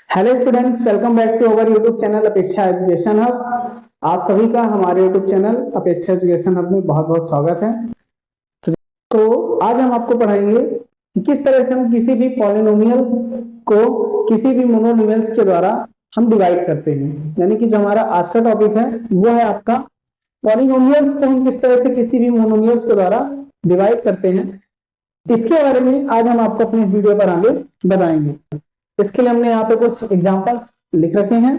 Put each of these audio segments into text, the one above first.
Hello students, welcome back to our YouTube channel Apeksha education hub. आप सभी का हमारे YouTube channel Apeksha education hub में बहुत बहुत स्वागत है। तो आज हम आपको पढ़ाएंगे कि किस तरह से हम किसी भी पॉलिनोमियल्स को किसी भी मोनोमियल्स के द्वारा हम डिवाइड करते हैं। यानी कि जो हमारा आज का टॉपिक है वो है आपका पॉलिनोमियल्स को हम किस तरह से किसी भी मोनोमियल्स के द्वारा डिवाइड करते हैं। इसके बारे में आज हम आपको अपनी इस वीडियो पर आगे बताएंगे। इसके लिए हमने यहाँ पे कुछ एग्जांपल्स लिख रखे हैं।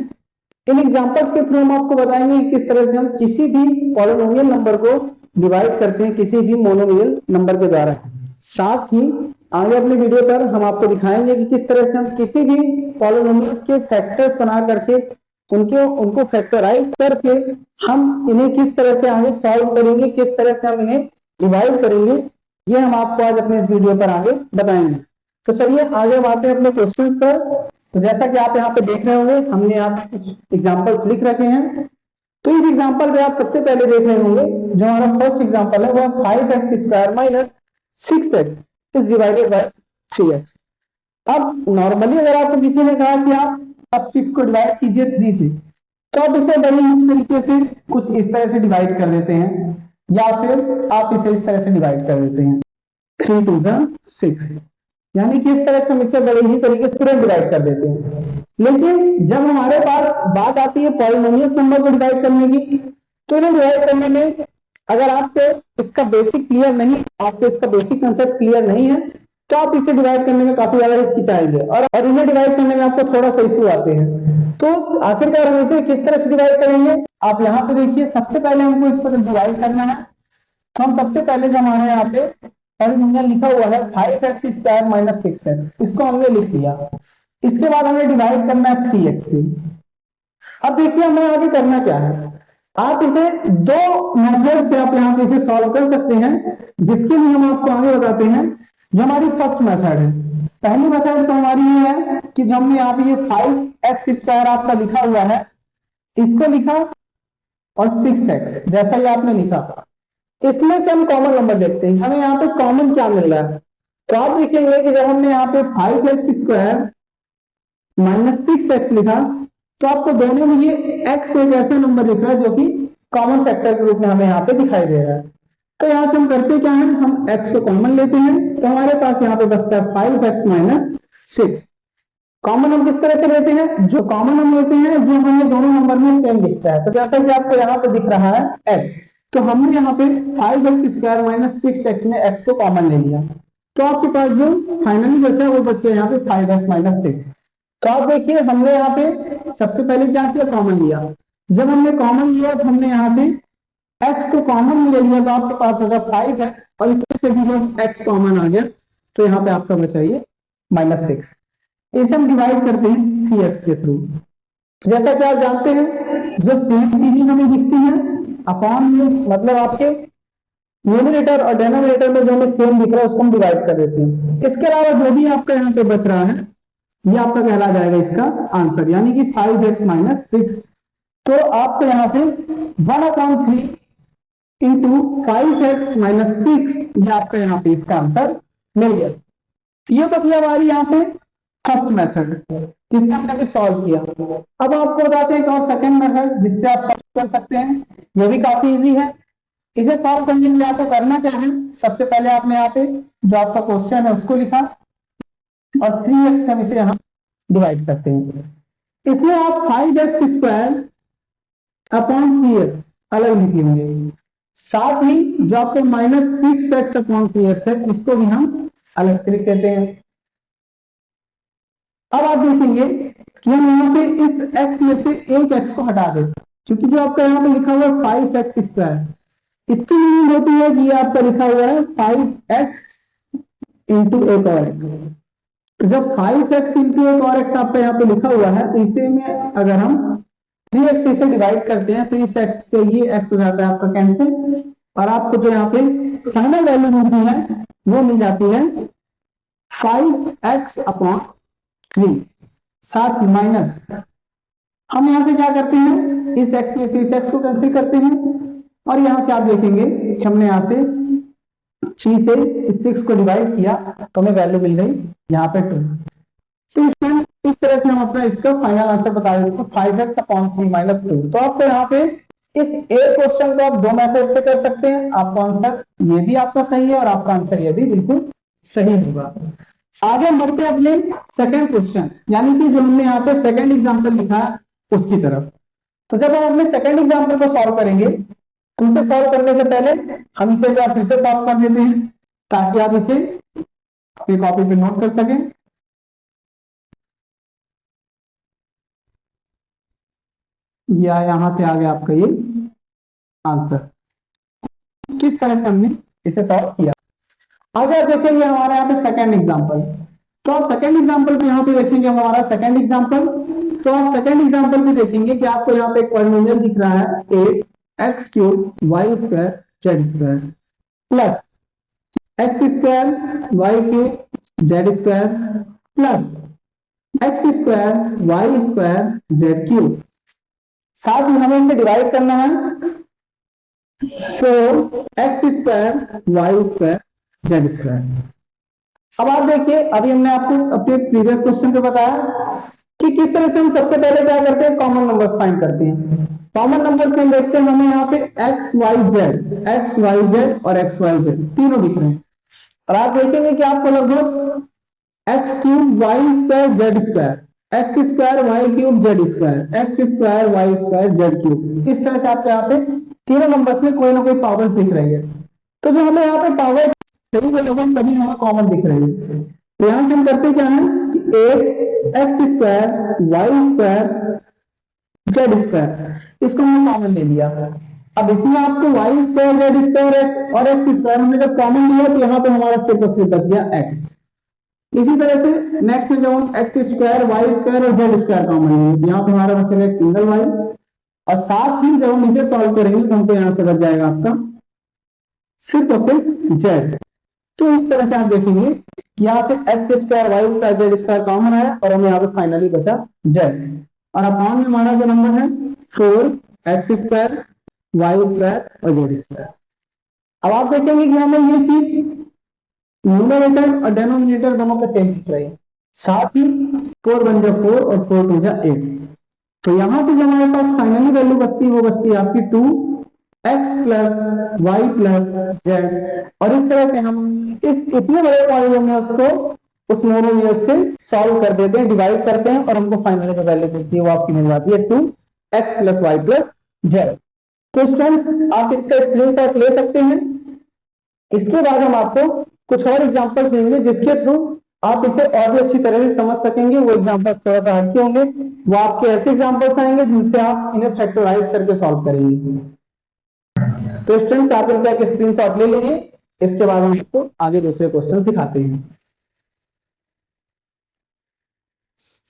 इन एग्जांपल्स के थ्रू हम आपको बताएंगे कि किस तरह से हम किसी भी पॉलिनोमियल नंबर को डिवाइड करते हैं किसी भी मोनोमियल नंबर के द्वारा। साथ ही आगे अपने वीडियो पर हम आपको दिखाएंगे कि किस तरह से हम किसी भी पॉलिनोमियल्स के फैक्टर्स बना करके उनको फैक्टराइज करके हम इन्हें किस तरह से आगे सॉल्व करेंगे, किस तरह से हम इन्हें डिवाइड करेंगे, ये हम आपको आज अपने इस वीडियो पर आगे बताएंगे। तो चलिए आगे बढ़ते हैं अपने क्वेश्चंस पर। तो जैसा कि आप यहाँ पे देख रहे होंगे, हमने यहाँ पे कुछ एग्जांपल्स लिख रखे हैं। तो इस एग्जांपल पे आप सबसे पहले देख रहे होंगे, जो हमारा फर्स्ट एग्जांपल है वो 5x² minus 6x is divided by 3x। अब नॉर्मली अगर आपको किसी ने कहा कि आप अब 6 को डिवाइड कीजिए 3 से, तो आप इसे बड़े इस तरीके से कुछ इस तरह से डिवाइड कर देते हैं, या फिर आप इसे इस तरह से डिवाइड कर देते हैं 3 2 6, यानी कि इस तरह से हम इसे बड़े ही तरीके से तुरंत डिवाइड कर देते हैं। लेकिन जब हमारे पास बात आती है पॉलिनोमियल्स नंबर को डिवाइड करने की, तो इन्हें डिवाइड करने में अगर आपको इसका बेसिक क्लियर नहीं, आपको इसका बेसिक कंसेप्ट क्लियर नहीं है, तो आप इसे डिवाइड करने में काफी ज्यादा हिचकिचाएंगे और इन्हें डिवाइड करने में आपको थोड़ा सा इश्यू आते हैं। तो आखिरकार हम इसे किस तरह से डिवाइड करेंगे, आप यहाँ पे देखिए। सबसे पहले हमको इस पर डिवाइड करना है। तो हम सबसे पहले जो हमारे यहाँ पे पॉलिनोमियल लिखा हुआ है 5x² माइनस 6x, इसको हमने लिख लिया। इसके बाद हमें डिवाइड करना है 3x से। अब देखिए हमें आगे करना क्या है। आप इसे दो मेथड से आप यहाँ पे इसे सॉल्व कर सकते हैं, जिसके लिए हम आपको आगे बताते हैं। जो हमारी फर्स्ट मेथड है, पहली मेथड तो हमारी ये है कि जो हमने यहाँ पे ये 5x² आपका लिखा हुआ है, इसको लिखा और 6x जैसा ही आपने लिखा, इसमें से हम कॉमन नंबर देखते हैं हमें यहाँ पे कॉमन क्या मिल रहा है। तो आप देखेंगे कि जब हमने यहाँ पे 5x² माइनस 6x लिखा, तो आपको दोनों में ये x एक ऐसा नंबर दिख रहा है जो कि कॉमन फैक्टर के रूप में हमें यहाँ पे दिखाई दे रहा है। तो यहाँ से हम करते क्या है, हम x को कॉमन लेते हैं, तो हमारे पास यहाँ पे बचता है 5x माइनस 6। कॉमन हम किस तरह से लेते हैं, जो कॉमन हम लेते हैं जो हमें दोनों नंबर में सेम दिखता है। तो जैसा कि आपको यहाँ पे दिख रहा है x, तो हमने यहाँ पे 5x² माइनस 6x में x को कॉमन ले लिया, तो आपके पास जो फाइनली बचा वो बच गया यहाँ पे 5x माइनस 6। तो आप देखिए हमने यहाँ पे सबसे पहले क्या किया, कॉमन लिया। जब हमने कॉमन लिया तो हमने यहाँ से x को कॉमन ले लिया, तो आपके पास होगा 5x, और इसमें से भी जब x कॉमन आ गया तो यहाँ पे आपका बचा ये -6। इसे हम डिवाइड करते हैं 3x के थ्रू। जैसा कि आप जानते हैं, जो सेम चीजें हमें दिखती है अपॉन में, मतलब आपके न्यूमरेटर और डिनोमिनेटर में जो हमें सेम दिख रहा है उसको हम डिवाइड कर देते हैं। इसके अलावा जो भी आपका यहाँ पे बच रहा है ये आपका कहला जाएगा इसका आंसर, यानी कि 5x माइनस 6। तो आपको यहाँ से 1/3 इंटू 5x माइनस 6, ये आपका यहाँ पे इसका आंसर मिल गया। ये तो थी हमारी यहाँ पे फर्स्ट मेथड, जिससे हमने सॉल्व किया। अब आपको बताते हैं और सेकंड मेथड जिससे आप सॉल्व कर सकते हैं, ये भी काफी इजी है। इसे सॉल्व करने के लिए आपको करना क्या है, सबसे पहले आपने यहाँ पे जो आपका क्वेश्चन है उसको लिखा, और 3x हम इसे यहाँ डिवाइड करते हैं। इसमें आप 5x² अपॉन 3x अलग लिख लेंगे, साथ ही जो आपको -6x अपॉन 3x है उसको भी हम अलग से लिख देते हैं। अब आप देखेंगे कि हम यहाँ पे इस x में से एक x को हटा देते हैं, क्योंकि जो आपका यहाँ पे लिखा हुआ है 5x², इसकी मीनिंग होती है कि ये आपका लिखा हुआ है 5x इंटू एक और x। तो जब 5x इंटू एक और x आपका यहाँ पे लिखा हुआ है, तो इसे में अगर हम 3x से डिवाइड करते हैं तो इस x से ये x हो जाता है आपका कैंसिल, और आपको जो यहाँ पे फाइनल वैल्यू मिलती है वो मिल जाती है 5x अपॉन 3। साथ ही माइनस हम यहाँ से क्या करते हैं, इस x में से इस x को कैंसिल करते हैं, और यहाँ से आप देखेंगे कि हमने यहाँ से 3 से इस 6 को डिवाइड किया तो हमें वैल्यू मिल गई यहाँ पे 2। तो इस तरह तरह से हम अपना इसका फाइनल आंसर बता देते हैं 5x अपॉन 3 माइनस 2। तो आपको यहाँ पे इस एक क्वेश्चन को आप दो मेथड से कर सकते हैं। आपका आंसर ये भी आपका सही है और आपका आंसर ये भी बिल्कुल सही होगा। आगे हम बढ़ते हैं अपने सेकंड क्वेश्चन, यानी कि जो हमने यहाँ पे सेकंड एग्जांपल लिखा है उसकी तरफ। तो जब हम अपने सेकंड एग्जांपल को सॉल्व करेंगे तो इसे सॉल्व करने से पहले हम इसे एक बार फिर से सॉल्व कर देते हैं ताकि आप इसे अपनी कॉपी पे नोट कर सकें। या यहां से आ गया आपका ये आंसर, किस तरह से हमने इसे सॉल्व किया। आगे आप देखेंगे हमारे यहाँ पे सेकंड एग्जांपल। तो आप सेकंड एग्जांपल पे यहाँ पे देखेंगे हमारा सेकंड एग्जांपल। तो आप सेकंड एग्जांपल पे देखेंगे कि आपको यहाँ पे एक पॉलिनोमियल दिख रहा है 8x cube y square z square plus x square y cube z square plus x square y square z cube. साथ में हमें इसे डिवाइड करना है 4x square y square z square. अब आप देखिए, अभी हमने आपको अपने प्रीवियस क्वेश्चन पे बताया कि किस तरह से हम सबसे पहले क्या करते हैं, कॉमन नंबर्स फाइंड करते हैं। कॉमन नंबर्स में देखते हैं हमें यहाँ पे एक्स वाई जेड और एक्स वाई जेड तीनों दिख रहे हैं। और आप देखेंगे कि आपको लगभग x cube y square z square x square y cube z square x square y square z cube, इस तरह से आपको यहाँ पे तीनों नंबर्स में कोई ना कोई पावर्स दिख रही है। तो जो हमें यहाँ पे पावर लगभग सभी हमें कॉमन दिख रही है। तो यहां से हम करते क्या है कि एक x square y square z square इसको हमने कॉमन ले लिया। अब इसमें आपको वाई स्क्वायर जेड स्क्वायर और एक्स स्क्वायर हमने जब कॉमन लिया तो यहाँ पे हमारा सिर्फ और सिर्फ बच गया एक्स। इसी तरह से नेक्स्ट में जब हम एक्स स्क्वायर वाई स्क्वायर और जेड स्क्वायर कॉमन लेंगे यहाँ पे हमारा बचेगा एक सिंगल वाई, और साथ ही जब हम इसे सॉल्व करेंगे तो हमको यहाँ से बच जाएगा आपका सिर्फ और सिर्फ जेड। तो इस तरह से आप देखेंगे कि यहाँ से x square y square z square common है और हमें यहाँ पे फाइनली बचा जेड, और अपॉन में हमारा जो नंबर है 4x स्क्वायर वाई स्क्वायर और जेड स्क्वायर। अब आप देखेंगे कि हमें ये चीज न्यूमरेटर और डेनोमिनेटर दोनों पे सेम दिख रही है। साथ ही 4 1 जा 4 और 4 2 जा 8। तो यहां से जो हमारे पास फाइनली वैल्यू बचती है वो बचती है आपकी 2x plus y plus Z. और इस तरह से हम इस इतने बड़े पॉलिनोमियल्स को उस मोनोमियल से सॉल्व कर देते हैं, डिवाइड करते हैं और हमको फाइनली जो वैल्यू मिलती है वो आपकी मिल जाती है 2x plus y plus z. तो स्टूडेंट्स आप इसका स्क्रीनशॉट ले सकते हैं। इसके बाद हम आपको कुछ और एग्जांपल देंगे जिसके थ्रू आप इसे और भी अच्छी तरह से समझ सकेंगे। वो एग्जांपल्स थोड़ा सा हटके होंगे, वो आपके ऐसे एग्जांपल्स आएंगे जिनसे आप इन्हें फैक्टराइज करके सॉल्व करेंगे। तो स्टूडेंट्स आप इनका एक स्क्रीनशॉट ले लीजिए, इसके बाद हम आपको आगे दूसरे क्वेश्चन दिखाते हैं।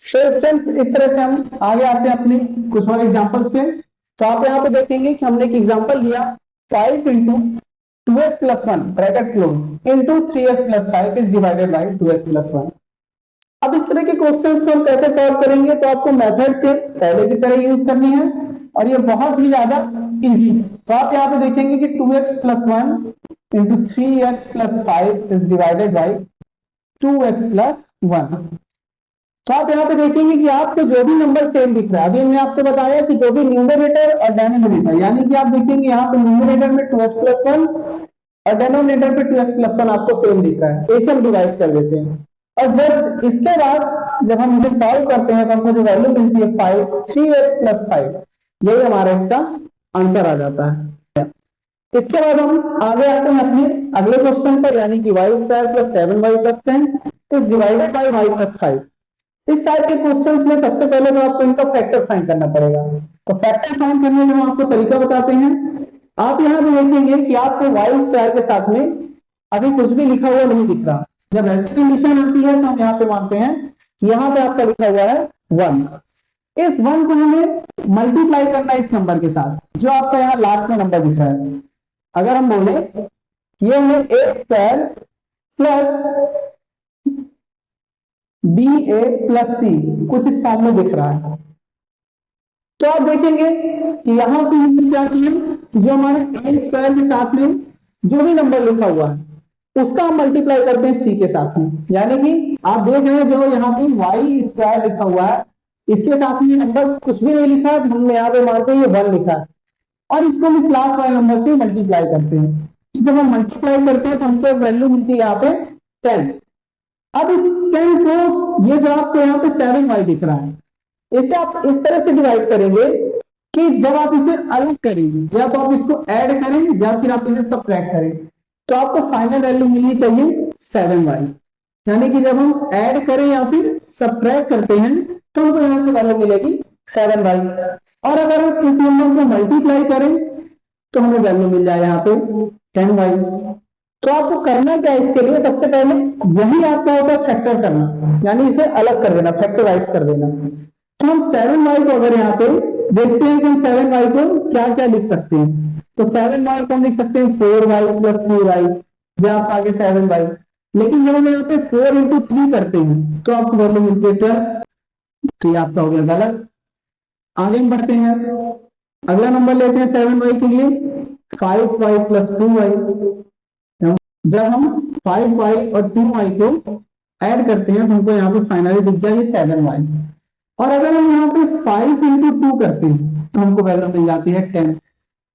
स्टूडेंट्स इस तरह से हम आगे आते हैं अपने कुछ और एग्जांपल्स पे। तो आप यहाँ पे देखेंगे कि हमने एक एग्जांपल लिया 5 into 2x plus 1 bracket close into 3x plus 5 is divided by 2x plus 1। अब इस तरह के क्वेश्चंस को हम कैसे सॉल्व करेंगे, तो आपको मेथड से पहले की तरह यूज करनी है और ये बहुत ही ज्यादा इजी है। तो आप यहाँ पे देखेंगे कि 2x plus 1 into 3x plus 5 is divided by 2x plus 1। तो आप यहाँ पे देखेंगे कि आपको जो भी नंबर सेम दिख रहा है, अभी हमने आपको बताया कि जो भी न्यूमरेटर और डेनोमिनेटर, यानी कि आप देखेंगे यहाँ पे न्यूमरेटर में 2x प्लस 1 और डेनोमिनेटर पे 2x प्लस 1 आपको सेम दिख रहा है, इसे हम डिवाइड कर देते हैं। और जब इसके बाद जब हम इसे सॉल्व करते हैं तो हमको जो वैल्यू मिलती है 3x प्लस 5, यही हमारा इसका आंसर आ जाता है। इसके बाद हम आगे आते हैं अपने अगले क्वेश्चन पर, यानी कि y square plus 7y plus 10 is divided by y plus 5। इस टाइप के क्वेश्चंस में सबसे पहले तो आपको इनका फैक्टर फाइंड करना पड़ेगा। तो फैक्टर फाइंड करने का हम आपको तरीका बताते हैं। आप यहाँ पे देखेंगे कि आपको वाई स्क्वायर के साथ में अभी कुछ भी लिखा हुआ नहीं दिख रहा। जब ऐसी कंडीशन आती है तो हम यहाँ पे मानते हैं कि यहाँ पे आपका लिखा हुआ है 1। इस 1 को हमें मल्टीप्लाई करना है इस नंबर के साथ जो आपका यहाँ लास्ट में नंबर दिख रहा है। अगर हम बोले ये है a square plus B A plus C, कुछ इस फॉर्म में दिख रहा है। तो आप देखेंगे कि यहां से हमने क्या किया, जो हमारे ए स्क्वायर के साथ में जो भी नंबर लिखा हुआ है उसका हम मल्टीप्लाई करते हैं सी के साथ में। यानी कि आप देख रहे हैं जो यहाँ पे वाई स्क्वायर लिखा हुआ है, इसके साथ में नंबर कुछ भी नहीं लिखा है, हम यहाँ पे मानते हैं ये 1 लिखा है, और इसको हम इस लास्ट वाले नंबर से मल्टीप्लाई करते हैं। जब हम मल्टीप्लाई करते हैं तो हमको एक वैल्यू मिलती है यहाँ पे 10। अब इस 10 को, ये जो आपको यहाँ पे 7y दिख रहा है, इसे आप इस तरह से डिवाइड करेंगे कि जब आप इसे अलग करेंगे, या तो आप इसको ऐड करें या फिर आप इसे सब्ट्रैक्ट करें, तो आपको फाइनल वैल्यू मिलनी चाहिए 7y। यानी कि जब हम ऐड करें या फिर सब्ट्रैक्ट करते हैं तो हमको यहां से वैल्यू मिलेगी 7y। और अगर हम इस नंबर को मल्टीप्लाई करें तो हमें वैल्यू मिल जाए यहाँ पे 10y। तो आपको करना क्या है, इसके लिए सबसे पहले यही आपका होता है फैक्टर करना, यानी इसे अलग कर देना, फैक्टराइज कर देना। तो हम 7y को अगर यहाँ पे देखते हैं कि हम 7y को क्या क्या लिख सकते हैं, तो 7y को हम लिख सकते हैं 4y प्लस 3y, जो आपका आगे 7y। लेकिन जब हम यहाँ पे 4 इंटू 3 करते हैं तो आपको वैल्यू मिलती है 12, तो ये आपका हो गया गलत। आगे हम बढ़ते हैं, अगला नंबर लेते हैं 7y के लिए 5y प्लस 2y। जब हम 5y और 2y को ऐड करते हैं तो हमको यहाँ पे फाइनली दिख जाए 7y। और अगर हम यहाँ पे 5 इंटू 2 करते हैं तो हमको वैल्यू मिल जाती है 10।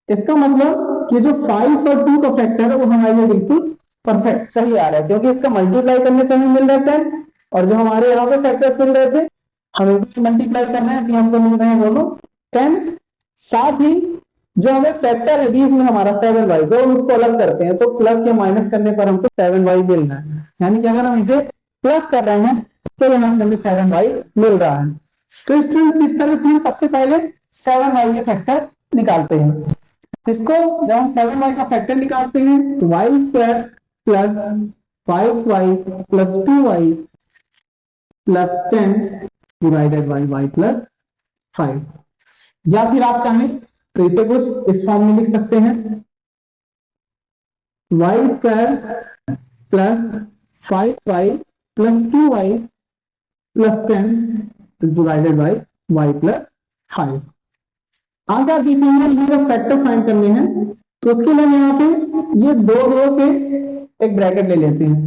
इसका मतलब कि जो 5 और 2 का फैक्टर है वो हमारे लिए बिल्कुल परफेक्ट सही आ रहा है, क्योंकि इसका मल्टीप्लाई करने पे हमें मिल रहा है 10, और जो हमारे यहाँ पे फैक्टर्स मिल रहे थे हमें मल्टीप्लाई करना है, कि हमको मिल रहे हैं दोनों 10। साथ ही जो हमें फैक्टर है बीच में हमारा 7y, जो हम इसको अलग करते हैं तो प्लस या माइनस करने पर हमको 7y मिल रहा है। यानी कि अगर हम इसे प्लस कर रहे हैं तो यहाँ से हमें 7y मिल रहा है। तो स्टूडेंट्स इस तरह से हम सबसे पहले 7y के फैक्टर निकालते हैं। इसको जब हम 7y का फैक्टर निकालते हैं तो y square plus 5y plus 2y plus 10 divided by y plus 5। या फिर आप चाहें तो इसे कुछ इस फॉर्म में लिख सकते हैं, y square plus 5y plus 2y plus 10 divided by y plus 5। आगे आप देखेंगे फैक्टर फाइंड करने हैं, तो उसके लिए हम यहाँ पे ये दो रो पे एक ब्रैकेट ले लेते हैं।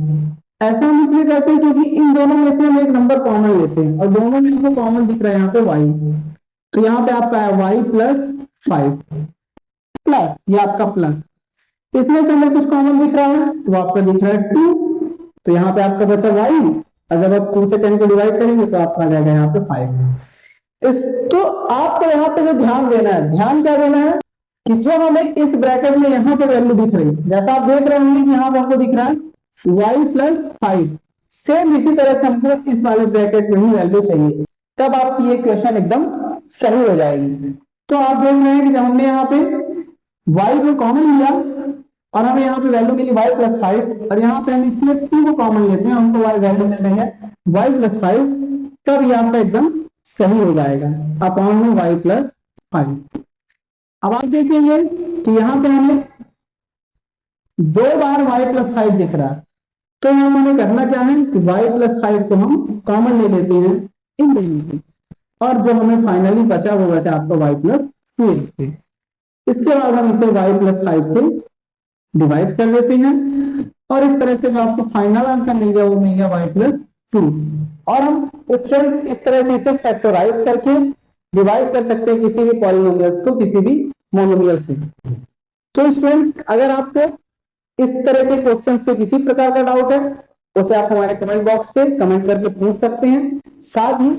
ऐसा हम इसलिए करते हैं क्योंकि इन दोनों में से हम एक नंबर कॉमन लेते हैं, और दोनों में हमको कॉमन दिख रहा है यहाँ पे y। तो यहाँ पे आपका है y प्लस 5 प्लस ये आपका प्लस, इसमें से हमें कुछ कॉमन दिख रहा है तो आपका दिख रहा है 2, तो यहाँ पे आपका बचा y। अगर आप 2 से 10 को डिवाइड करेंगे तो आपका आ जाएगा यहाँ पे 5। तो आपको यहाँ पे जो ध्यान देना है, ध्यान क्या देना है कि जो हमें इस ब्रैकेट में यहाँ पे वैल्यू दिख रही है, जैसा आप देख रहे होंगे कि यहाँ पे हमको दिख रहा है y प्लस 5, सेम इसी तरह से हमको इस वाले ब्रैकेट में ही वैल्यू चाहिए, तब आपकी ये क्वेश्चन एकदम सही हो जाएगी। तो आप देख रहे हैं कि जब हमने यहाँ पे y को कॉमन लिया और हमें यहाँ पे वैल्यू मिली y प्लस 5, और यहाँ पे हम इसमें 2 को कॉमन लेते हैं, हमको y वैल्यू मिल रही है y प्लस 5, तब ये आपका एकदम सही हो जाएगा अपॉन में y प्लस 5। अब आप देखेंगे कि यहाँ पे हमें 2 बार y प्लस 5 दिख रहा है, तो यहाँ हमें करना क्या है कि y प्लस 5 को हम कॉमन ले लेते हैं इन दोनों की, और जो हमें फाइनली बचा वो बचा आपका y प्लस 2। इसके बाद हम इसे y प्लस 5 से डिवाइड कर देते हैं, और इस तरह से जो आपको फाइनल आंसर मिल गया वो मिल गया y प्लस 2। और हम स्टूडेंट्स इस तरह से इसे फैक्टराइज करके डिवाइड कर सकते हैं किसी भी पॉलिनोमियल्स को किसी भी मोनोमियल से। तो स्टूडेंट्स अगर आपको इस तरह के क्वेश्चंस पे किसी प्रकार का डाउट है उसे आप हमारे कमेंट बॉक्स पे कमेंट करके पूछ सकते हैं। साथ ही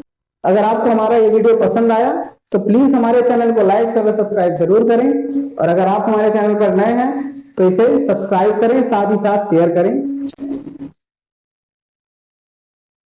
अगर आपको हमारा ये वीडियो पसंद आया तो प्लीज हमारे चैनल को लाइक और सब्सक्राइब जरूर करें, और अगर आप हमारे चैनल पर नए हैं तो इसे सब्सक्राइब करें, साथ ही साथ शेयर करें।